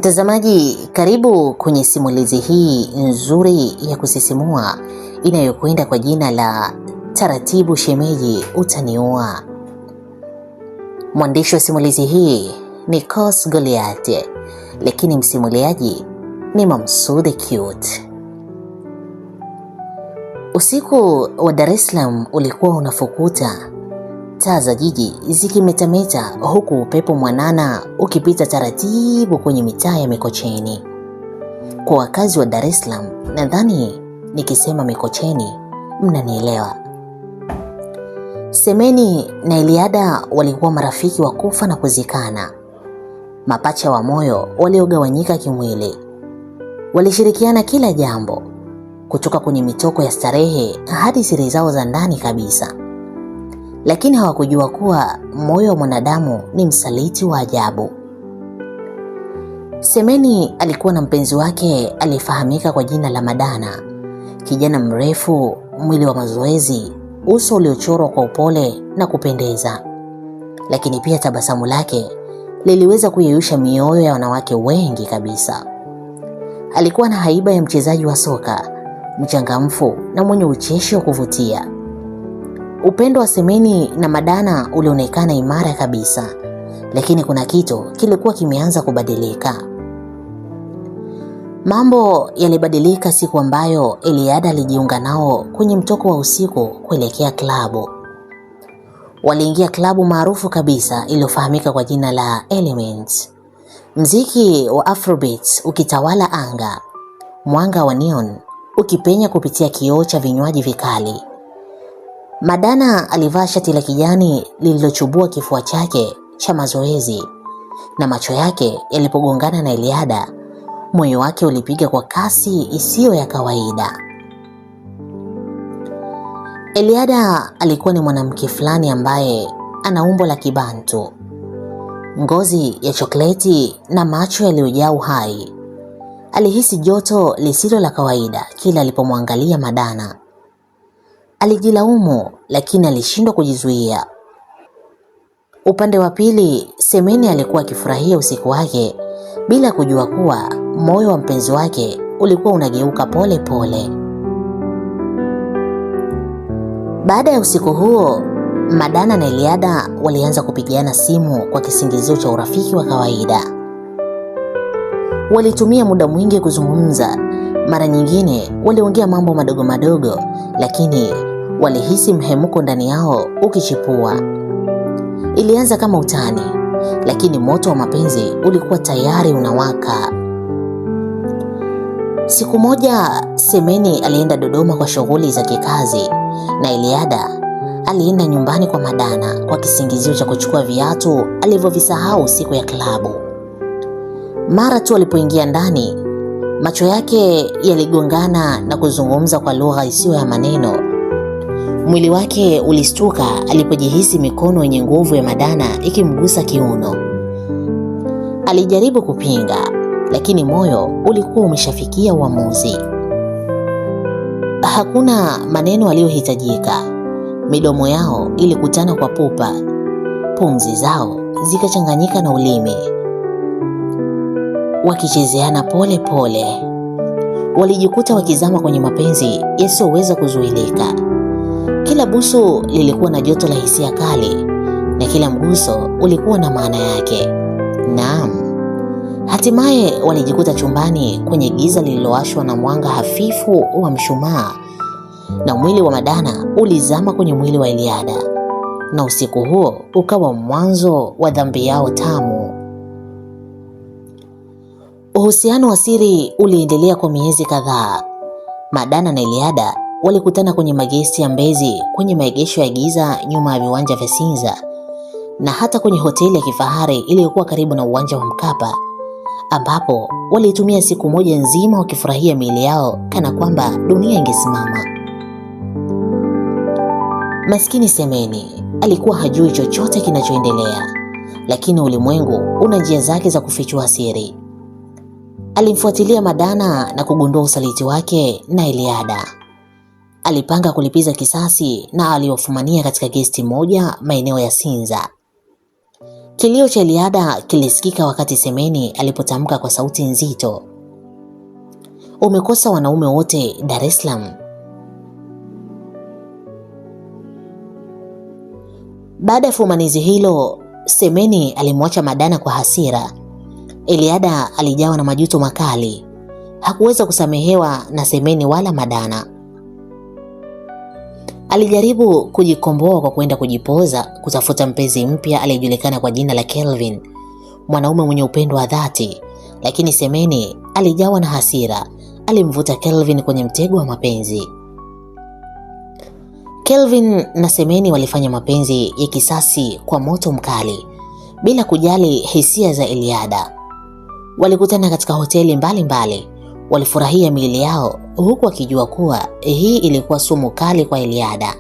Mtazamaji, karibu kwenye simulizi hii nzuri ya kusisimua inayokwenda kwa jina la Taratibu Shemeji Utaniua. Mwandishi wa simulizi hii ni Coz Goliath, lakini msimuliaji ni Mamsud Cute. Usiku wa Dar es Salaam ulikuwa unafukuta, taa za jiji zikimetameta huku upepo mwanana ukipita taratibu kwenye mitaa ya Mikocheni. Kwa wakazi wa Dar es Salaam, nadhani nikisema Mikocheni mnanielewa. Semeni na Eliada walikuwa marafiki wa kufa na kuzikana, mapacha wa moyo waliogawanyika kimwili. Walishirikiana kila jambo, kutoka kwenye mitoko ya starehe hadi siri zao za ndani kabisa. Lakini hawakujua kuwa moyo wa mwanadamu ni msaliti wa ajabu. Semeni alikuwa na mpenzi wake aliyefahamika kwa jina la Madana, kijana mrefu, mwili wa mazoezi, uso uliochorwa kwa upole na kupendeza. Lakini pia tabasamu lake liliweza kuyeyusha mioyo ya wanawake wengi kabisa. Alikuwa na haiba ya mchezaji wa soka, mchangamfu na mwenye ucheshi wa kuvutia. Upendo wa Semeni na Madana ulionekana imara kabisa, lakini kuna kitu kilikuwa kimeanza kubadilika. Mambo yalibadilika siku ambayo Eliada alijiunga nao kwenye mtoko wa usiku kuelekea klabu. Waliingia klabu maarufu kabisa iliyofahamika kwa jina la Elements. Mziki wa Afrobeats ukitawala anga, mwanga wa neon ukipenya kupitia kioo cha vinywaji vikali. Madana alivaa shati la kijani lililochubua kifua chake cha mazoezi, na macho yake yalipogongana na Eliada, moyo wake ulipiga kwa kasi isiyo ya kawaida. Eliada alikuwa ni mwanamke fulani ambaye ana umbo la Kibantu, ngozi ya chokleti na macho yaliyojaa uhai. Alihisi joto lisilo la kawaida kila alipomwangalia Madana. Alijilaumu, lakini alishindwa kujizuia. Upande wa pili, Semeni alikuwa akifurahia usiku wake bila kujua kuwa moyo wa mpenzi wake ulikuwa unageuka pole pole. Baada ya usiku huo, Madana na Eliada walianza kupigiana simu kwa kisingizio cha urafiki wa kawaida. Walitumia muda mwingi kuzungumza. Mara nyingine waliongea mambo madogo madogo, lakini walihisi mhemuko ndani yao ukichipua. Ilianza kama utani, lakini moto wa mapenzi ulikuwa tayari unawaka. Siku moja Semeni alienda Dodoma kwa shughuli za kikazi, na Eliada alienda nyumbani kwa Madana kwa kisingizio cha kuchukua viatu alivyovisahau siku ya klabu. Mara tu alipoingia ndani, macho yake yaligongana na kuzungumza kwa lugha isiyo ya maneno. Mwili wake ulistuka alipojihisi mikono yenye nguvu ya Madana ikimgusa kiuno. Alijaribu kupinga, lakini moyo ulikuwa umeshafikia uamuzi. Hakuna maneno aliyohitajika. Midomo yao ilikutana kwa pupa, pumzi zao zikachanganyika na ulimi, wakichezeana pole pole. Walijikuta wakizama kwenye mapenzi yasiyoweza kuzuilika. Kila busu lilikuwa na joto la hisia kali, na kila mguso ulikuwa na maana yake. Naam, hatimaye walijikuta chumbani kwenye giza lililowashwa na mwanga hafifu wa mshumaa, na mwili wa Madana ulizama kwenye mwili wa Eliada, na usiku huo ukawa mwanzo wa dhambi yao tamu. Uhusiano wa siri uliendelea kwa miezi kadhaa. Madana na Eliada walikutana kwenye magesti ya Mbezi, kwenye maegesho ya giza nyuma ya viwanja vya Sinza, na hata kwenye hoteli ya kifahari iliyokuwa karibu na uwanja wa Mkapa, ambapo walitumia siku moja nzima wakifurahia miili yao kana kwamba dunia ingesimama. Maskini Semeni alikuwa hajui chochote kinachoendelea, lakini ulimwengu una njia zake za kufichua siri. Alimfuatilia Madana na kugundua usaliti wake na Eliada. Alipanga kulipiza kisasi na aliofumania katika gesti moja maeneo ya Sinza. Kilio cha Eliada kilisikika wakati Semeni alipotamka kwa sauti nzito, "Umekosa wanaume wote Dar es Salaam." Baada ya fumanizi hilo, Semeni alimwacha Madana kwa hasira. Eliada alijawa na majuto makali. Hakuweza kusamehewa na Semeni wala Madana. Alijaribu kujikomboa kwa kwenda kujipoza kutafuta mpenzi mpya aliyejulikana kwa jina la Kelvin, mwanaume mwenye upendo wa dhati, lakini Semeni alijawa na hasira. Alimvuta Kelvin kwenye mtego wa mapenzi. Kelvin na Semeni walifanya mapenzi ya kisasi kwa moto mkali bila kujali hisia za Eliada. Walikutana katika hoteli mbalimbali. Walifurahia miili yao huku wakijua kuwa hii ilikuwa sumu kali kwa Eliada.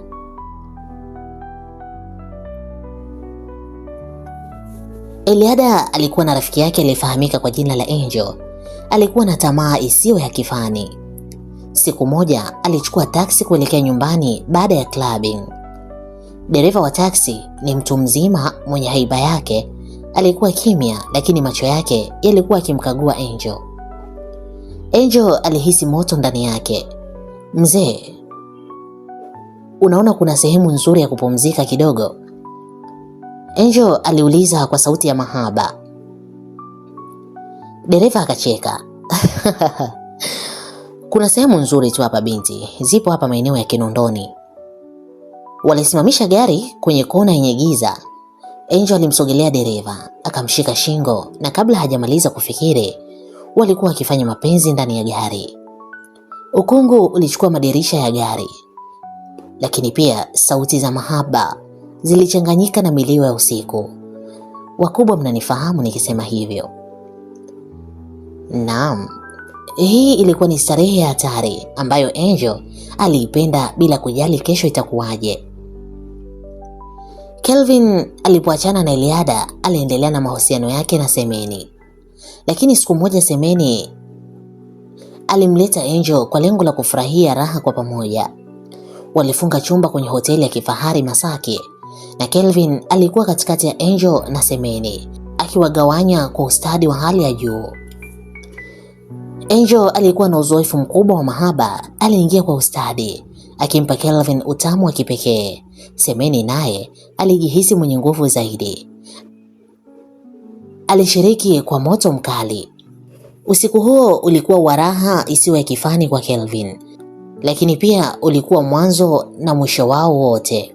Eliada alikuwa na rafiki yake aliyefahamika kwa jina la Angel. Alikuwa na tamaa isiyo ya kifani. Siku moja alichukua taksi kuelekea nyumbani baada ya clubbing. Dereva wa taksi ni mtu mzima mwenye haiba yake. Alikuwa kimya, lakini macho yake yalikuwa yakimkagua Angel. Angel alihisi moto ndani yake. "Mzee, unaona kuna sehemu nzuri ya kupumzika kidogo?" Angel aliuliza kwa sauti ya mahaba. Dereva akacheka. "Kuna sehemu nzuri tu hapa binti, zipo hapa maeneo ya Kinondoni." Walisimamisha gari kwenye kona yenye giza. Angel alimsogelea dereva, akamshika shingo, na kabla hajamaliza kufikiri, walikuwa wakifanya mapenzi ndani ya gari. Ukungu ulichukua madirisha ya gari, lakini pia sauti za mahaba zilichanganyika na milio ya usiku. Wakubwa mnanifahamu nikisema hivyo. Naam, hii ilikuwa ni starehe ya hatari ambayo Angel aliipenda bila kujali kesho itakuwaje. Kelvin alipoachana na Eliada aliendelea na mahusiano yake na Semeni. Lakini siku moja Semeni alimleta Angel kwa lengo la kufurahia raha kwa pamoja. Walifunga chumba kwenye hoteli ya kifahari Masaki, na Kelvin alikuwa katikati ya Angel na Semeni, akiwagawanya kwa ustadi wa hali ya juu. Angel alikuwa na uzoefu mkubwa wa mahaba. Aliingia kwa ustadi, akimpa Kelvin utamu wa kipekee. Semeni naye alijihisi mwenye nguvu zaidi. Alishiriki kwa moto mkali. Usiku huo ulikuwa wa raha isiyo ya kifani kwa Kelvin, lakini pia ulikuwa mwanzo na mwisho wao wote.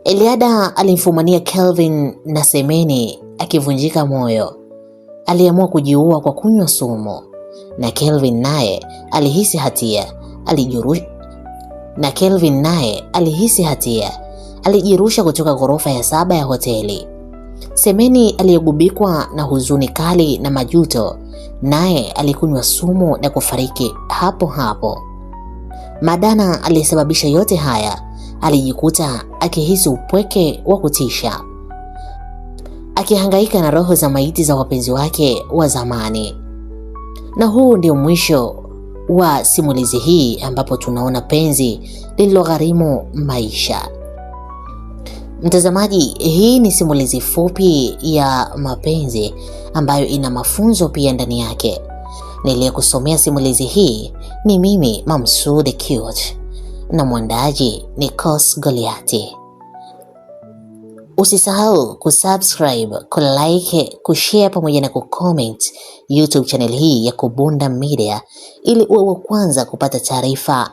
Eliada alimfumania Kelvin na Semeni akivunjika moyo. Aliamua kujiua kwa kunywa sumu, na Kelvin naye alihisi hatia. Alijirusha kutoka ghorofa ya 7 ya hoteli. Semeni aliyegubikwa na huzuni kali na majuto, naye alikunywa sumu na kufariki hapo hapo. Madana aliyesababisha yote haya alijikuta akihisi upweke wa kutisha, akihangaika na roho za maiti za wapenzi wake wa zamani. Na huu ndio mwisho wa simulizi hii, ambapo tunaona penzi lililogharimu maisha. Mtazamaji, hii ni simulizi fupi ya mapenzi ambayo ina mafunzo pia ndani yake. Niliyekusomea simulizi hii ni mimi Mamsud Cute, na mwandaji ni Kos Goliati. Usisahau kusubscribe, kulike, kushare pamoja na kucomment YouTube channel hii ya Kubunda Media ili uwe wa kwanza kupata taarifa